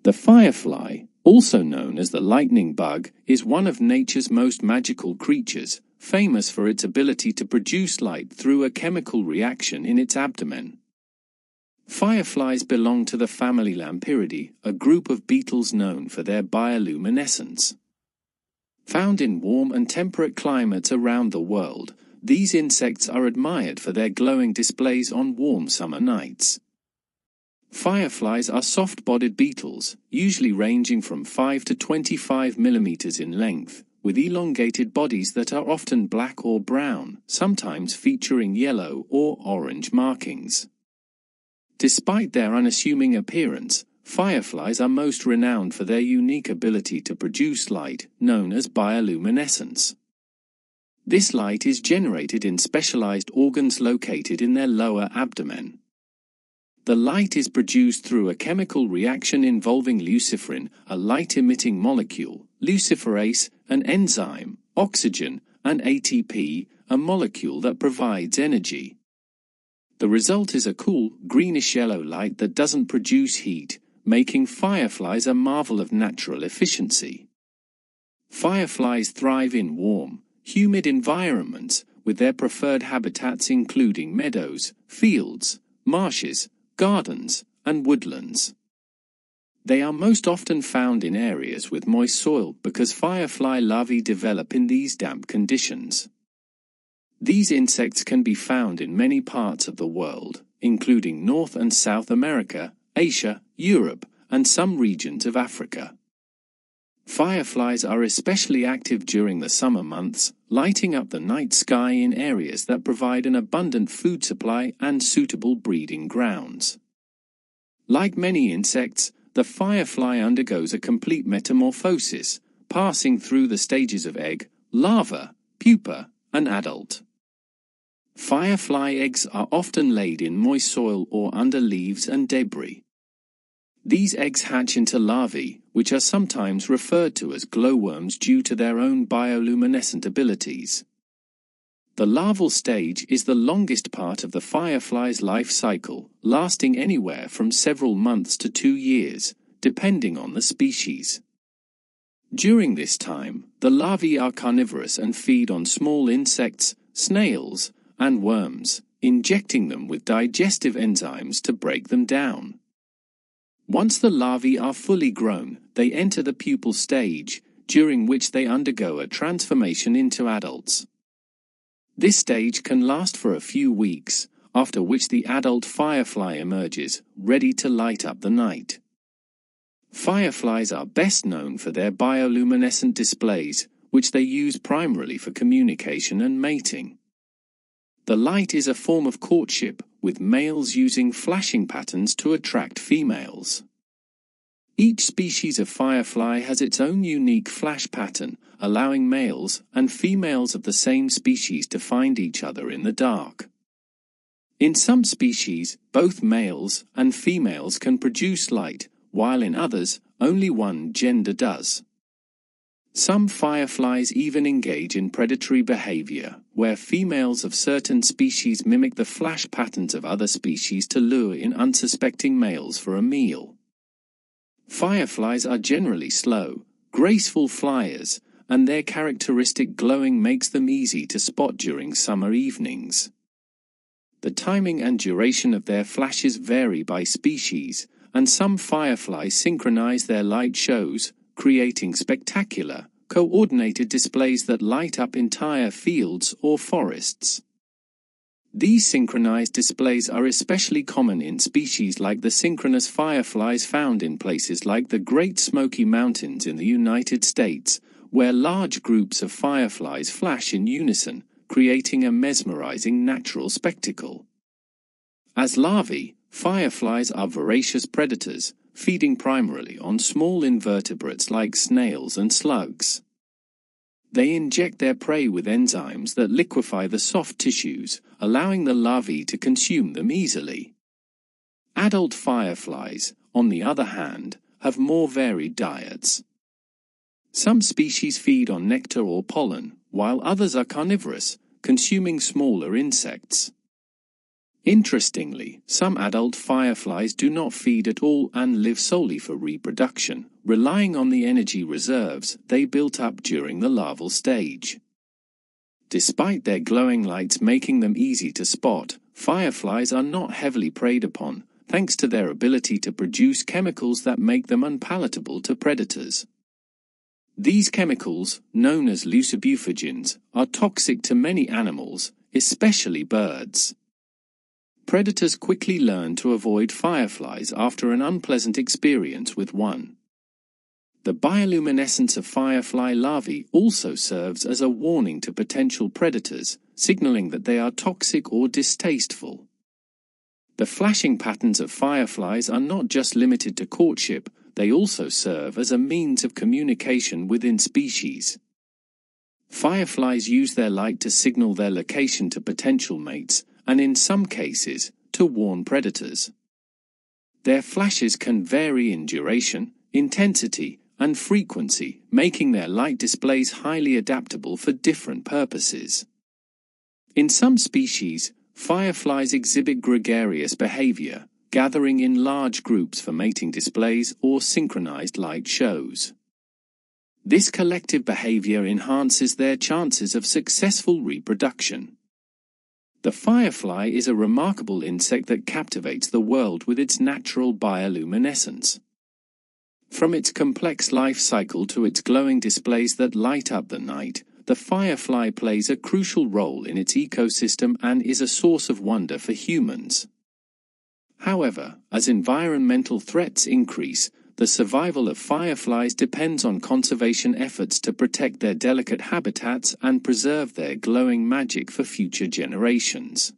The firefly, also known as the lightning bug, is one of nature's most magical creatures, famous for its ability to produce light through a chemical reaction in its abdomen. Fireflies belong to the family Lampyridae, a group of beetles known for their bioluminescence. Found in warm and temperate climates around the world, these insects are admired for their glowing displays on warm summer nights. Fireflies are soft-bodied beetles, usually ranging from 5 to 25 millimeters in length, with elongated bodies that are often black or brown, sometimes featuring yellow or orange markings. Despite their unassuming appearance, fireflies are most renowned for their unique ability to produce light, known as bioluminescence. This light is generated in specialized organs located in their lower abdomen. The light is produced through a chemical reaction involving luciferin, a light-emitting molecule, luciferase, an enzyme, oxygen, and ATP, a molecule that provides energy. The result is a cool, greenish-yellow light that doesn't produce heat, making fireflies a marvel of natural efficiency. Fireflies thrive in warm, humid environments, with their preferred habitats including meadows, fields, marshes, gardens, and woodlands. They are most often found in areas with moist soil because firefly larvae develop in these damp conditions. These insects can be found in many parts of the world, including North and South America, Asia, Europe, and some regions of Africa. Fireflies are especially active during the summer months, lighting up the night sky in areas that provide an abundant food supply and suitable breeding grounds. Like many insects, the firefly undergoes a complete metamorphosis, passing through the stages of egg, larva, pupa, and adult. Firefly eggs are often laid in moist soil or under leaves and debris. These eggs hatch into larvae, which are sometimes referred to as glowworms due to their own bioluminescent abilities. The larval stage is the longest part of the firefly's life cycle, lasting anywhere from several months to 2 years, depending on the species. During this time, the larvae are carnivorous and feed on small insects, snails, and worms, injecting them with digestive enzymes to break them down. Once the larvae are fully grown, they enter the pupal stage, during which they undergo a transformation into adults. This stage can last for a few weeks, after which the adult firefly emerges, ready to light up the night. Fireflies are best known for their bioluminescent displays, which they use primarily for communication and mating. The light is a form of courtship, with males using flashing patterns to attract females. Each species of firefly has its own unique flash pattern, allowing males and females of the same species to find each other in the dark. In some species, both males and females can produce light, while in others, only one gender does. Some fireflies even engage in predatory behavior, where females of certain species mimic the flash patterns of other species to lure in unsuspecting males for a meal. Fireflies are generally slow, graceful flyers, and their characteristic glowing makes them easy to spot during summer evenings. The timing and duration of their flashes vary by species, and some fireflies synchronize their light shows, creating spectacular, coordinated displays that light up entire fields or forests. These synchronized displays are especially common in species like the synchronous fireflies found in places like the Great Smoky Mountains in the United States, where large groups of fireflies flash in unison, creating a mesmerizing natural spectacle. As larvae, fireflies are voracious predators, feeding primarily on small invertebrates like snails and slugs. They inject their prey with enzymes that liquefy the soft tissues, allowing the larvae to consume them easily. Adult fireflies, on the other hand, have more varied diets. Some species feed on nectar or pollen, while others are carnivorous, consuming smaller insects. Interestingly, some adult fireflies do not feed at all and live solely for reproduction, relying on the energy reserves they built up during the larval stage. Despite their glowing lights making them easy to spot, fireflies are not heavily preyed upon, thanks to their ability to produce chemicals that make them unpalatable to predators. These chemicals, known as lucibuphagins, are toxic to many animals, especially birds. Predators quickly learn to avoid fireflies after an unpleasant experience with one. The bioluminescence of firefly larvae also serves as a warning to potential predators, signaling that they are toxic or distasteful. The flashing patterns of fireflies are not just limited to courtship, they also serve as a means of communication within species. Fireflies use their light to signal their location to potential mates, and in some cases, to warn predators. Their flashes can vary in duration, intensity, and frequency, making their light displays highly adaptable for different purposes. In some species, fireflies exhibit gregarious behavior, gathering in large groups for mating displays or synchronized light shows. This collective behavior enhances their chances of successful reproduction. The firefly is a remarkable insect that captivates the world with its natural bioluminescence. From its complex life cycle to its glowing displays that light up the night, the firefly plays a crucial role in its ecosystem and is a source of wonder for humans. However, as environmental threats increase, the survival of fireflies depends on conservation efforts to protect their delicate habitats and preserve their glowing magic for future generations.